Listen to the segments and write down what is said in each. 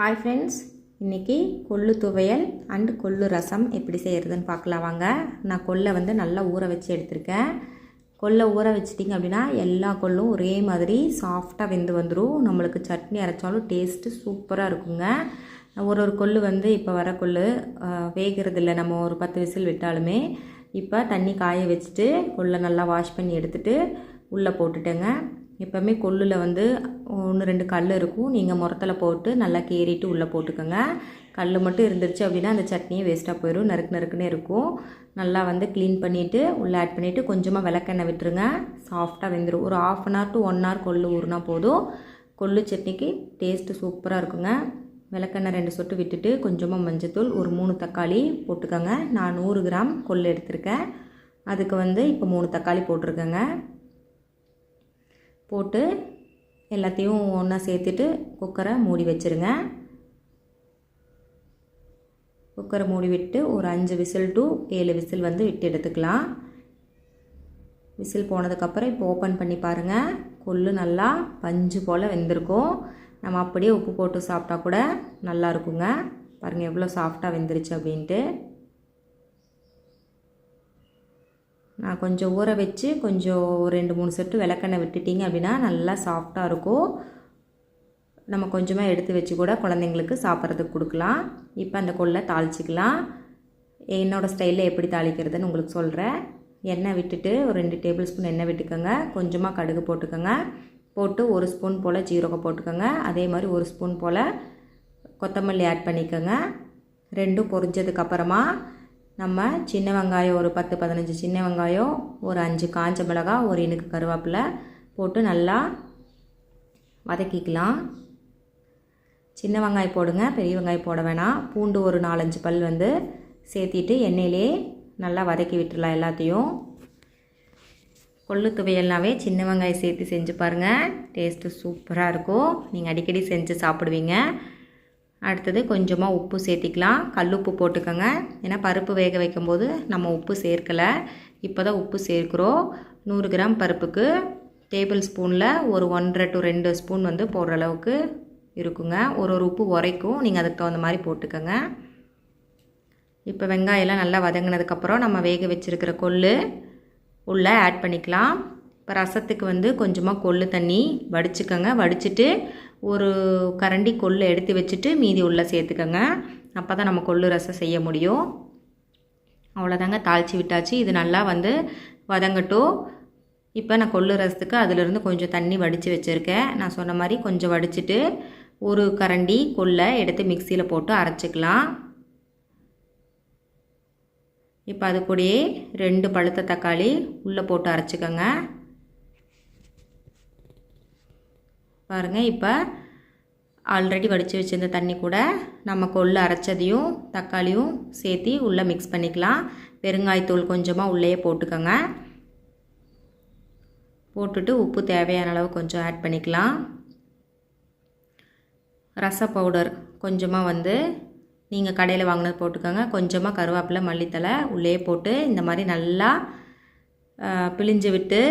Hi friends, இன்றைக்கி கொள்ளு துவையல் அண்ட் கொள்ளு ரசம் எப்படி செய்கிறதுன்னு பார்க்கலாம் வாங்க. நான் கொல்லை நல்லா ஊற வச்சு எடுத்திருக்கேன். கொல்லை ஊற வச்சிட்டிங்க அப்படின்னா எல்லா கொள்ளும் ஒரே மாதிரி சாஃப்டாக வெந்து வந்துடும். நம்மளுக்கு சட்னி அரைச்சாலும் டேஸ்ட்டு சூப்பராக இருக்குங்க. ஒரு கொள்ளு இப்போ வர கொள்ளு வேகிறது இல்லை, நம்ம ஒரு 10 விசில் விட்டாலுமே. இப்போ தண்ணி காய வச்சுட்டு கொல்லை நல்லா வாஷ் பண்ணி எடுத்துகிட்டு உள்ளே போட்டுட்டேங்க. எப்போவுமே கொள்ளில் 1-2 கல் இருக்கும். நீங்கள் முரத்தில் போட்டு நல்லா கேறிட்டு உள்ளே போட்டுக்கோங்க. கல் மட்டும் இருந்துருச்சு அப்படின்னா அந்த சட்னியே வேஸ்ட்டாக போயிடும், நறுக்குன்னே இருக்கும். நல்லா க்ளீன் பண்ணிவிட்டு உள்ளே ஆட் பண்ணிவிட்டு கொஞ்சமாக விளக்கெண்ணெய் விட்டுருங்க. சாஃப்டாக வெந்துடும். ஒரு 1/2 hour to 1 hour கொள்ளு ஊறினா போதும். கொள்ளு சட்னிக்கு டேஸ்ட்டு சூப்பராக இருக்குங்க. விளக்கெண்ணெய் 2 சொட்டு விட்டுட்டு கொஞ்சமாக மஞ்சத்தூள், ஒரு 3 தக்காளி போட்டுக்கோங்க. நான் 100 கிராம் கொள்ளு எடுத்திருக்கேன். அதுக்கு இப்போ 3 தக்காளி போட்டிருக்கேங்க. போட்டு எல்லாத்தையும் ஒன்றா சேர்த்துட்டு குக்கரை மூடி வச்சுருங்க. குக்கரை மூடி விட்டு ஒரு 5 விசில் to 7 விசில் விட்டு எடுத்துக்கலாம். விசில் போனதுக்கப்புறம் இப்போ ஓப்பன் பண்ணி பாருங்கள். கொள்ளு நல்லா பஞ்சு போல் வெந்திருக்கும். நம்ம அப்படியே உப்பு போட்டு சாப்பிட்டா கூட நல்லா இருக்குங்க. பாருங்கள் எவ்வளோ சாஃப்டாக வெந்துருச்சு அப்படின்ட்டு. நான் கொஞ்சம் ஊற வச்சு கொஞ்சம் 2-3 சொட்டு விளக்கெண்ணெய் விட்டுட்டிங்க அப்படின்னா நல்லா சாஃப்டாக இருக்கும். நம்ம கொஞ்சமாக எடுத்து வச்சு கூட குழந்தைங்களுக்கு சாப்பிட்றதுக்கு கொடுக்கலாம். இப்போ அந்த கொள்ளை தாளிச்சிக்கலாம். என்னோடய ஸ்டைலில் எப்படி தாளிக்கிறதுன்னு உங்களுக்கு சொல்கிறேன். எண்ணெய் விட்டுட்டு ஒரு 2 டேபிள் ஸ்பூன் எண்ணெய் விட்டுக்கோங்க. கொஞ்சமாக கடுகு போட்டுக்கோங்க. போட்டு 1 ஸ்பூன் போல் ஜீரகம் போட்டுக்கோங்க. அதே மாதிரி 1 ஸ்பூன் போல் கொத்தமல்லி ஆட் பண்ணிக்கோங்க. ரெண்டும் பொரிஞ்சதுக்கப்புறமா நம்ம சின்ன வெங்காயம் ஒரு 10-15 சின்ன வெங்காயம், ஒரு 5 காஞ்ச மிளகாய், ஒரு இனுக்கு கருவேப்பிலை போட்டு நல்லா வதக்கிக்கலாம். சின்ன வெங்காயம் போடுங்க, பெரிய வெங்காயம் போட வேணாம். பூண்டு ஒரு 4-5 பல் சேர்த்திட்டு எண்ணெயிலே நல்லா வதக்கி விட்டுடலாம் எல்லாத்தையும். கொள்ளு துவையல்னாவே சின்ன வெங்காயம் சேர்த்து செஞ்சு பாருங்கள், டேஸ்ட்டு சூப்பராக இருக்கும். நீங்கள் அடிக்கடி செஞ்சு சாப்பிடுவீங்க. அடுத்தது கொஞ்சமாக உப்பு சேர்த்திக்கலாம். கல் உப்பு போட்டுக்கோங்க. ஏன்னா பருப்பு வேக வைக்கும்போது நம்ம உப்பு சேர்க்கலை, இப்போ தான் உப்பு சேர்க்குறோம். 100 கிராம் பருப்புக்கு டேபிள் ஸ்பூனில் ஒரு 1.5 to 2 ஸ்பூன் போடுற அளவுக்கு இருக்குங்க. ஒரு உப்பு உரைக்கும், நீங்கள் அதுக்கு தகுந்த மாதிரி போட்டுக்கோங்க. இப்போ வெங்காயம்லாம் நல்லா வதங்கினதுக்கப்புறம் நம்ம வேக வச்சுருக்கிற கொள்ளு உள்ளே ஆட் பண்ணிக்கலாம். இப்போ ரசத்துக்கு கொஞ்சமாக கொள்ளு தண்ணி வடிச்சுக்கோங்க. வடிச்சிட்டு ஒரு கரண்டி கொள்ளு எடுத்து வச்சுட்டு மீதி உள்ளே சேர்த்துக்கோங்க. அப்போ தான் நம்ம கொள்ளு ரசம் செய்ய முடியும். அவ்வளோதாங்க, தாளித்து விட்டாச்சு. இது நல்லா வதங்கட்டும். இப்போ நான் கொள்ளு ரசத்துக்கு அதிலிருந்து கொஞ்சம் தண்ணி வடித்து வச்சுருக்கேன். நான் சொன்ன மாதிரி கொஞ்சம் வடிச்சிட்டு ஒரு கரண்டி கொள்ளை எடுத்து மிக்சியில் போட்டு அரைச்சிக்கலாம். இப்போ அது கூடயே 2 பழுத்த தக்காளி உள்ளே போட்டு அரைச்சிக்கோங்க. பாருங்கள், இப்போ ஆல்ரெடி வடித்து வச்சுருந்த தண்ணி கூட நம்ம கொள்ளு அரைச்சதையும் தக்காளியும் சேர்த்து உள்ளே மிக்ஸ் பண்ணிக்கலாம். பெருங்காயத்தூள் கொஞ்சமாக உள்ளே போட்டுக்கோங்க. போட்டுட்டு உப்பு தேவையான அளவு கொஞ்சம் ஆட் பண்ணிக்கலாம். ரச பவுடர் கொஞ்சமாக நீங்கள் கடையில் வாங்கினது போட்டுக்கோங்க. கொஞ்சமாக கருவேப்பிலை, மல்லித்தலை உள்ளே போட்டு இந்த மாதிரி நல்லா பிழிஞ்சு விட்டு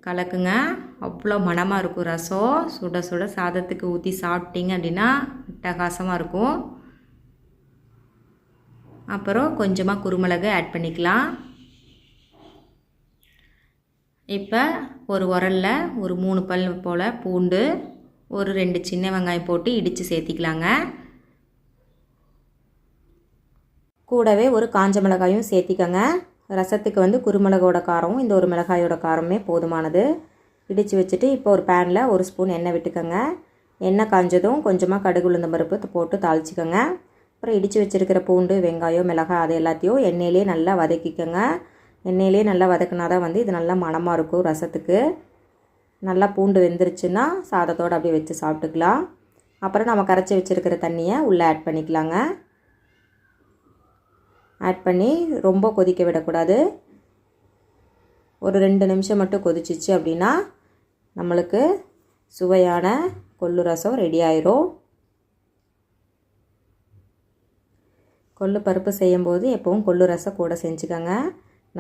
கலக்குங்க. அவ்வளோ மணமாக இருக்கும் ரசம். சுட சுட சாதத்துக்கு ஊற்றி சாப்பிட்டீங்க அப்படின்னா அட்டகாசமாக இருக்கும். அப்புறம் கொஞ்சமாக குருமிளகு ஆட் பண்ணிக்கலாம். இப்போ ஒரு உரலில் ஒரு 3 பல் போல் பூண்டு, ஒரு 2 சின்ன வெங்காயம் போட்டு இடித்து சேர்த்திக்கலாங்க. கூடவே ஒரு காஞ்ச மிளகாயும் சேர்த்திக்கோங்க. ரசத்துக்கு குருமிளகோட காரம், இந்த ஒரு மிளகாயோட காரமே போதுமானது. இடித்து வச்சுட்டு இப்போ ஒரு பேனில் 1 ஸ்பூன் எண்ணெய் விட்டுக்கோங்க. எண்ணெய் காஞ்சதும் கொஞ்சமாக கடுகு உளுந்தம் பருப்பு போட்டு தாளிச்சிக்கோங்க. அப்புறம் இடித்து வச்சுருக்கிற பூண்டு, வெங்காயம், மிளகாய் அது எல்லாத்தையும் எண்ணெயிலே நல்லா வதக்கிக்கோங்க. எண்ணெயிலே நல்லா வதக்கினா தான் இது நல்லா மணமாக இருக்கும் ரசத்துக்கு. நல்லா பூண்டு வெந்துருச்சுன்னா சாதத்தோடு அப்படியே வச்சு சாப்பிட்டுக்கலாம். அப்புறம் நம்ம கரைச்சி வச்சுருக்கிற தண்ணியை உள்ளே ஆட் பண்ணிக்கலாங்க. ஆட் பண்ணி ரொம்ப கொதிக்க விடக்கூடாது. ஒரு 2 நிமிஷம் மட்டும் கொதிச்சிச்சு அப்படின்னா நம்மளுக்கு சுவையான கொள்ளு ரசம் ரெடி ஆயிரும். கொள்ளு பருப்பு செய்யும்போது எப்பவும் கொள்ளு ரசம் கூட செஞ்சுக்கோங்க,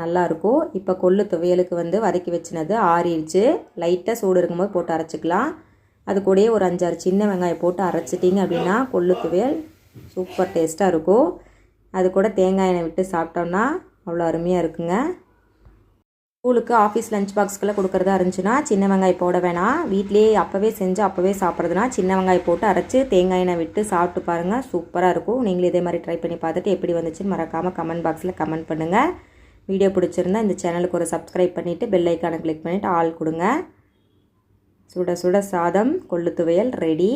நல்லாயிருக்கும். இப்போ கொள்ளு துவையலுக்கு வதக்கி வச்சினது ஆறிடுச்சு. லைட்டாக சூடு இருக்கும்போது போட்டு அரைச்சிக்கலாம். அது கூடயே ஒரு 5-6 சின்ன வெங்காயம் போட்டு அரைச்சிட்டிங்க அப்படின்னா கொள்ளு துவையல் சூப்பர் டேஸ்ட்டாக இருக்கும். அது கூட தேங்காய் எண்ணெய் விட்டு சாப்பிட்டோம்னா அவ்வளோ அருமையாக இருக்குங்க. ஸ்கூலுக்கு ஆஃபீஸ் லஞ்ச் பாக்ஸ்க்கெல்லாம் கொடுக்குறதா இருந்துச்சுன்னா சின்ன வெங்காயம் போட வேணாம். வீட்டிலேயே அப்போவே செஞ்சு அப்போவே சாப்பிட்றதுனா சின்ன வெங்காயம் போட்டு அரைச்சி தேங்காய் எண்ணெய் விட்டு சாப்பிட்டு பாருங்கள், சூப்பராக இருக்கும். நீங்களும் இதே மாதிரி ட்ரை பண்ணி பார்த்துட்டு எப்படி வந்துச்சுன்னு மறக்காமல் கமெண்ட் பாக்ஸில் கமெண்ட் பண்ணுங்கள். வீடியோ பிடிச்சிருந்தா இந்த சேனலுக்கு ஒரு சப்ஸ்கிரைப் பண்ணிவிட்டு பெல் ஐக்கானை கிளிக் பண்ணிவிட்டு ஆல் கொடுங்க. சுட சுட சாதம் கொள்ளு துவையல் ரெடி.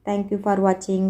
தேங்க்யூ ஃபார் வாட்சிங்.